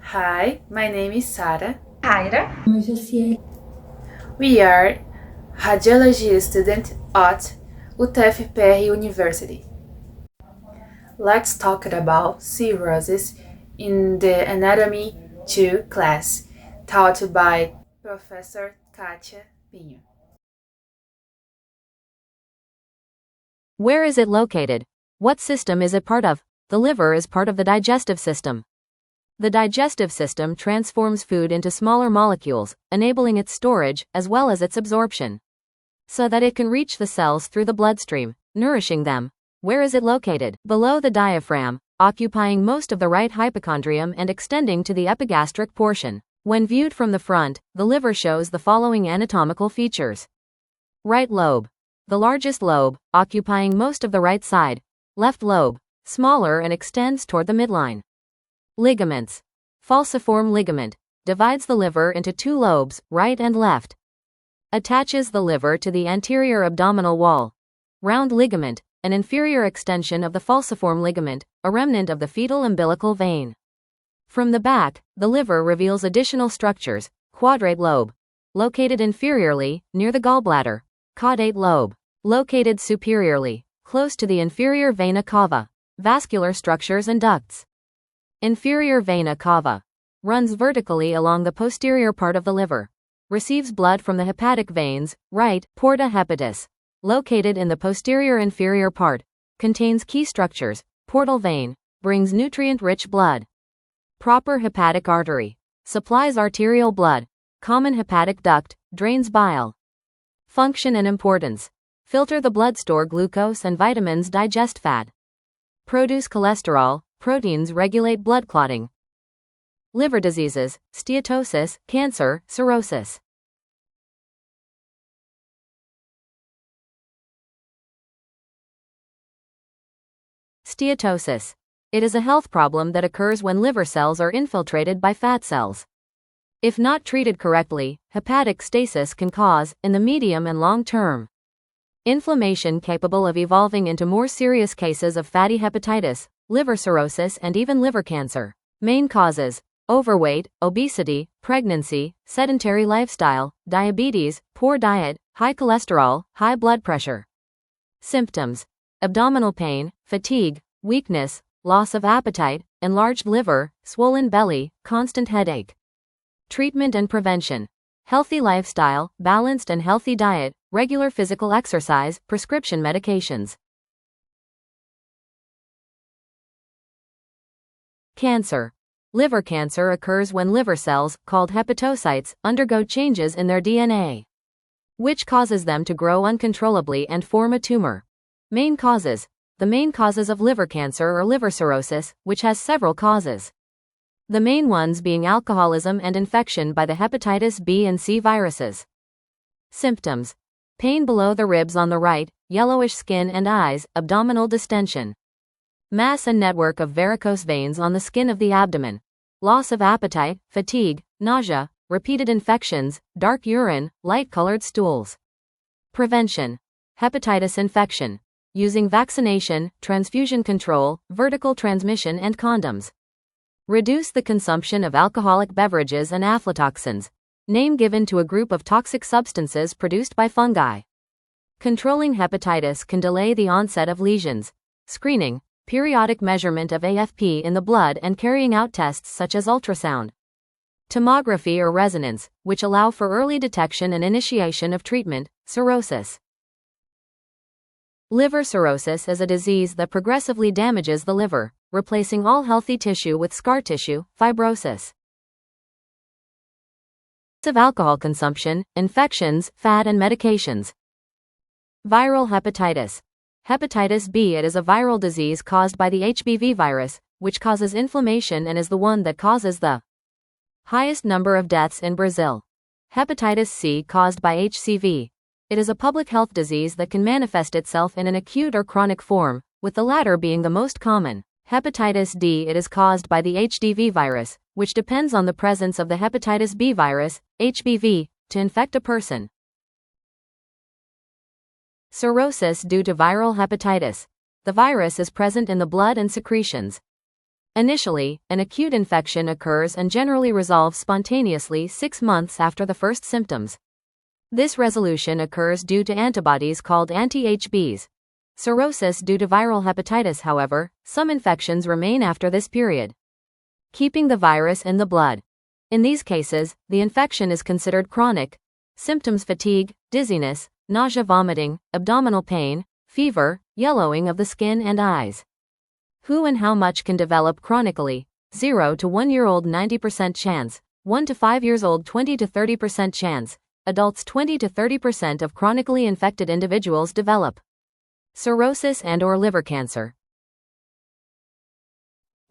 Hi, my name is Sara. Rayra. Jossiely. We are radiology student at UTFPR University. Let's talk about cirrhosis in the Anatomy 2 class, taught by Professor Katia Pinho. Where is it located? What system is it part of? The liver is part of the digestive system. The digestive system transforms food into smaller molecules, enabling its storage as well as its absorption, so that it can reach the cells through the bloodstream, nourishing them. Where is it located? Below the diaphragm, occupying most of the right hypochondrium and extending to the epigastric portion. When viewed from the front, the liver shows the following anatomical features. Right lobe. The largest lobe, occupying most of the right side. Left lobe, smaller and extends toward the midline. Ligaments. Falciform ligament, divides the liver into two lobes, right and left. Attaches the liver to the anterior abdominal wall. Round ligament, an inferior extension of the falciform ligament, a remnant of the fetal umbilical vein. From the back, the liver reveals additional structures. Quadrate lobe, located inferiorly, near the gallbladder. Caudate lobe, located superiorly, close to the inferior vena cava. Vascular structures and ducts. Inferior vena cava, runs vertically along the posterior part of the liver. Receives blood from the hepatic veins. Right, porta hepatis, located in the posterior inferior part. Contains key structures. Portal vein, brings nutrient-rich blood. Proper hepatic artery, supplies arterial blood. Common hepatic duct, drains bile. Function and importance. Filter the blood, store glucose and vitamins, digest fat. Produce cholesterol, proteins regulate blood clotting. Liver diseases, steatosis, cancer, cirrhosis. Steatosis. It is a health problem that occurs when liver cells are infiltrated by fat cells. If not treated correctly, hepatic stasis can cause, in the medium and long term, inflammation capable of evolving into more serious cases of fatty hepatitis, liver cirrhosis, and even liver cancer. Main causes: overweight, obesity, pregnancy, sedentary lifestyle, diabetes, poor diet, high cholesterol, high blood pressure. Symptoms: abdominal pain, fatigue, weakness, loss of appetite, enlarged liver, swollen belly, constant headache. Treatment and prevention: healthy lifestyle, balanced and healthy diet, regular physical exercise, prescription medications. Cancer. Liver cancer occurs when liver cells, called hepatocytes, undergo changes in their DNA, which causes them to grow uncontrollably and form a tumor. Main causes. The main causes of liver cancer are liver cirrhosis, which has several causes. The main ones being alcoholism and infection by the hepatitis B and C viruses. Symptoms: pain below the ribs on the right, yellowish skin and eyes, abdominal distension. Mass and network of varicose veins on the skin of the abdomen. Loss of appetite, fatigue, nausea, repeated infections, dark urine, light-colored stools. Prevention: hepatitis infection, using vaccination, transfusion control, vertical transmission and condoms. Reduce the consumption of alcoholic beverages and aflatoxins, name given to a group of toxic substances produced by fungi. Controlling hepatitis can delay the onset of lesions. Screening: periodic measurement of AFP in the blood and carrying out tests such as ultrasound, tomography or resonance, which allow for early detection and initiation of treatment. Cirrhosis. Liver cirrhosis is a disease that progressively damages the liver, replacing all healthy tissue with scar tissue, fibrosis. Of alcohol consumption, infections, fat and medications. Viral hepatitis. Hepatitis B. It is a viral disease caused by the HBV virus, which causes inflammation and is the one that causes the highest number of deaths in Brazil. Hepatitis C caused by HCV. It is a public health disease that can manifest itself in an acute or chronic form, with the latter being the most common. Hepatitis D. It is caused by the HDV virus, which depends on the presence of the hepatitis B virus, HBV, to infect a person. Cirrhosis due to viral hepatitis. The virus is present in the blood and secretions. Initially, an acute infection occurs and generally resolves spontaneously 6 months after the first symptoms. This resolution occurs due to antibodies called anti-HBs. Cirrhosis due to viral hepatitis, however, some infections remain after this period, keeping the virus in the blood. In these cases, the infection is considered chronic. Symptoms: fatigue, dizziness, nausea, vomiting, abdominal pain, fever, yellowing of the skin and eyes. Who and how much can develop chronically? 0 to 1 year old 90% chance, 1 to 5 years old 20 to 30% chance, adults 20 to 30% of chronically infected individuals develop cirrhosis and/or liver cancer.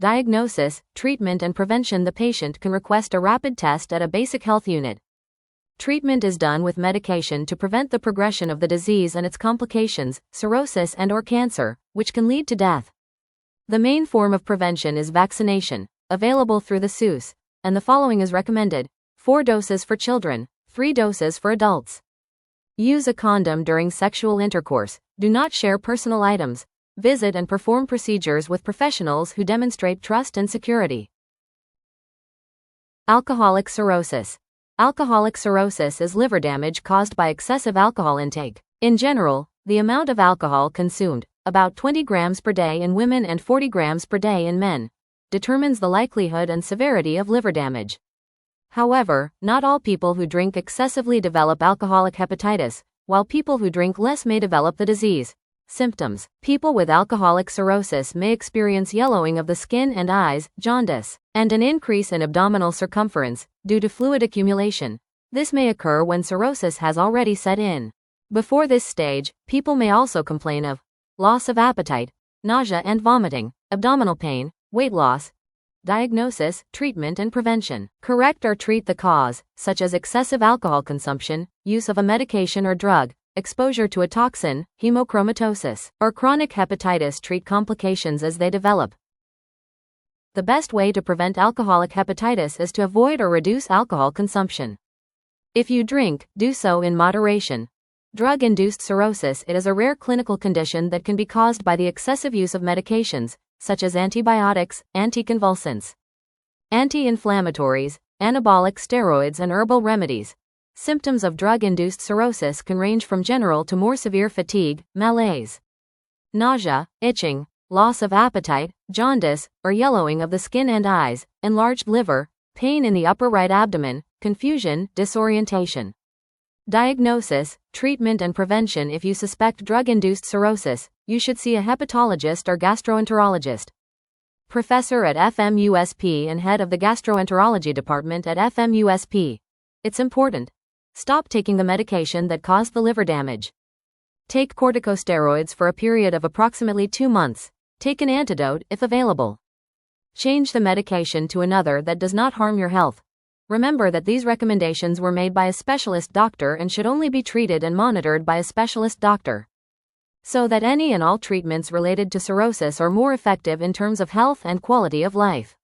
Diagnosis, treatment and prevention: the patient can request a rapid test at a basic health unit. Treatment is done with medication to prevent the progression of the disease and its complications, cirrhosis and/or cancer, which can lead to death. The main form of prevention is vaccination, available through the SUS, and the following is recommended: 4 doses for children, 3 doses for adults. Use a condom during sexual intercourse. Do not share personal items. Visit and perform procedures with professionals who demonstrate trust and security. Alcoholic cirrhosis. Alcoholic cirrhosis is liver damage caused by excessive alcohol intake. In general, the amount of alcohol consumed, about 20 grams per day in women and 40 grams per day in men, determines the likelihood and severity of liver damage. However, not all people who drink excessively develop alcoholic hepatitis, while people who drink less may develop the disease. Symptoms: people with alcoholic cirrhosis may experience yellowing of the skin and eyes, jaundice, and an increase in abdominal circumference due to fluid accumulation. This may occur when cirrhosis has already set in. Before this stage, people may also complain of loss of appetite, nausea and vomiting, abdominal pain, weight loss. Diagnosis, treatment and prevention: correct or treat the cause, such as excessive alcohol consumption, use of a medication or drug, exposure to a toxin, hemochromatosis, or chronic hepatitis. Treat complications as they develop. The best way to prevent alcoholic hepatitis is to avoid or reduce alcohol consumption. If you drink, do so in moderation. Drug-induced cirrhosis: it is a rare clinical condition that can be caused by the excessive use of medications, such as antibiotics, anticonvulsants, anti-inflammatories, anabolic steroids and herbal remedies. Symptoms of drug-induced cirrhosis can range from general to more severe: fatigue, malaise, nausea, itching, loss of appetite, jaundice, or yellowing of the skin and eyes, enlarged liver, pain in the upper right abdomen, confusion, disorientation. Diagnosis, treatment and prevention: if you suspect drug-induced cirrhosis, you should see a hepatologist or gastroenterologist. Professor at FMUSP and head of the gastroenterology department at FMUSP. It's important. Stop taking the medication that caused the liver damage. Take corticosteroids for a period of approximately 2 months. Take an antidote if available. Change the medication to another that does not harm your health. Remember that these recommendations were made by a specialist doctor and should only be treated and monitored by a specialist doctor, so that any and all treatments related to cirrhosis are more effective in terms of health and quality of life.